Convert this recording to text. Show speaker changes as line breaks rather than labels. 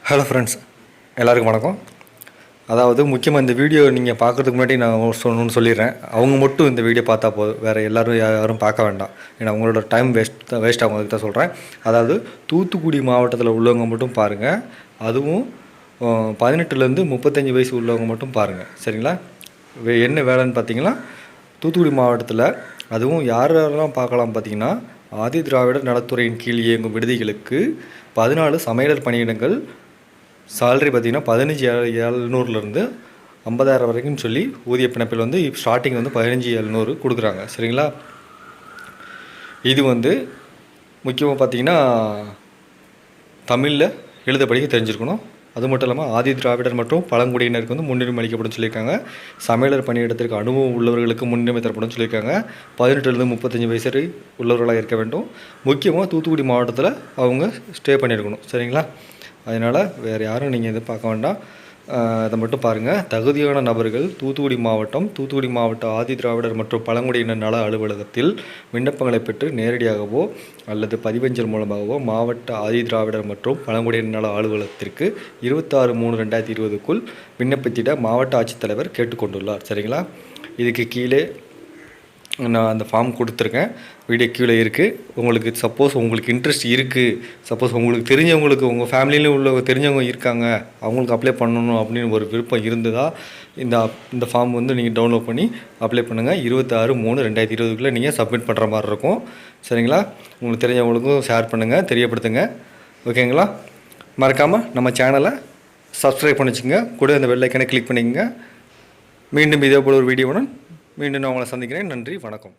Hello friends, எல்லாருக்கும் வணக்கம். அதாவது முக்கியமாக இந்த வீடியோ நீங்கள் பார்க்குறதுக்கு முன்னாடி நான் சொல்லணும்னு சொல்லிடுறேன். அவங்க மட்டும் இந்த வீடியோ பார்த்தா போதும், வேறு யாரும் பார்க்க வேண்டாம். ஏன்னா அவங்களோட டைம் வேஸ்ட் ஆகும். அதுக்கு தான் சொல்கிறேன். அதாவது தூத்துக்குடி மாவட்டத்தில் உள்ளவங்க மட்டும் பாருங்கள். அதுவும் 18லேருந்து 35 வயசு உள்ளவங்க மட்டும் பாருங்கள், சரிங்களா? என்ன வேலைன்னு பார்த்தீங்கன்னா, தூத்துக்குடி மாவட்டத்தில் அதுவும் யாரெல்லாம் பார்க்கலாம் பார்த்தீங்கன்னா, ஆதி திராவிடர் நலத்துறையின் கீழ் இயங்கும் விடுதிகளுக்கு 14 சமையலர் பணியிடங்கள். சாலரி பார்த்திங்கன்னா 15,700லேருந்து 50,000 வரைக்கும் சொல்லி ஊதிய பிணைப்பில் வந்து ஸ்டார்டிங் வந்து 15,700 கொடுக்குறாங்க, சரிங்களா? இது வந்து முக்கியமாக பார்த்திங்கன்னா தமிழில் எழுத படிக்க தெரிஞ்சிருக்கணும். அது மட்டும் இல்லாமல் ஆதி திராவிடர் மற்றும் பழங்குடியினருக்கு வந்து முன்னுரிமை அளிக்கப்படும் சொல்லியிருக்காங்க. சமையலர் பணியிடத்திற்கு அனுபவம் உள்ளவர்களுக்கு முன்னுரிமை தரப்படும் சொல்லியிருக்காங்க. 18லேருந்து 35 வயசு வரை உள்ளவர்களாக இருக்க வேண்டும். முக்கியமாக தூத்துக்குடி மாவட்டத்தில் அவங்க ஸ்டே பண்ணியிருக்கணும், சரிங்களா? அதனால் வேறு யாரும் நீங்கள் எதுவும் பார்க்க வேண்டாம். அதை மட்டும் பாருங்கள். தகுதியான நபர்கள் தூத்துக்குடி மாவட்ட ஆதி திராவிடர் மற்றும் பழங்குடியினர் நல அலுவலகத்தில் விண்ணப்பங்களை பெற்று நேரடியாகவோ அல்லது பதிவஞ்சல் மூலமாகவோ மாவட்ட ஆதி திராவிடர் மற்றும் பழங்குடியினர் நல அலுவலகத்திற்கு 26/3/2020க்குள் விண்ணப்பித்திட மாவட்ட ஆட்சித்தலைவர் கேட்டுக்கொண்டுள்ளார், சரிங்களா? இதுக்கு கீழே நான் அந்த ஃபார்ம் கொடுத்துருக்கேன், வீடியோ கீழே இருக்குது. உங்களுக்கு சப்போஸ் உங்களுக்கு இன்ட்ரெஸ்ட் இருக்குது, சப்போஸ் உங்களுக்கு தெரிஞ்சவங்களுக்கு உங்கள் ஃபேமிலியிலும் உள்ள தெரிஞ்சவங்க இருக்காங்க, அவங்களுக்கு அப்ளை பண்ணணும் அப்படின்னு ஒரு விருப்பம் இருந்ததா இந்த ஃபார்ம் வந்து நீங்கள் டவுன்லோட் பண்ணி அப்ளை பண்ணுங்கள். 26/3/2020க்குள்ளே நீங்கள் சப்மிட் பண்ணுற மாதிரி இருக்கும், சரிங்களா? உங்களுக்கு தெரிஞ்சவங்களுக்கும் ஷேர் பண்ணுங்கள், தெரியப்படுத்துங்க, ஓகேங்களா? மறக்காமல் நம்ம சேனலை சப்ஸ்கிரைப் பண்ணி வச்சுங்க. கூட இந்த பெல் ஐக்கனை கிளிக் பண்ணிக்கங்க. மீண்டும் இதே போல் ஒரு வீடியோவுடன் மீண்டும் நான் உங்களை சந்திக்கிறேன். நன்றி, வணக்கம்.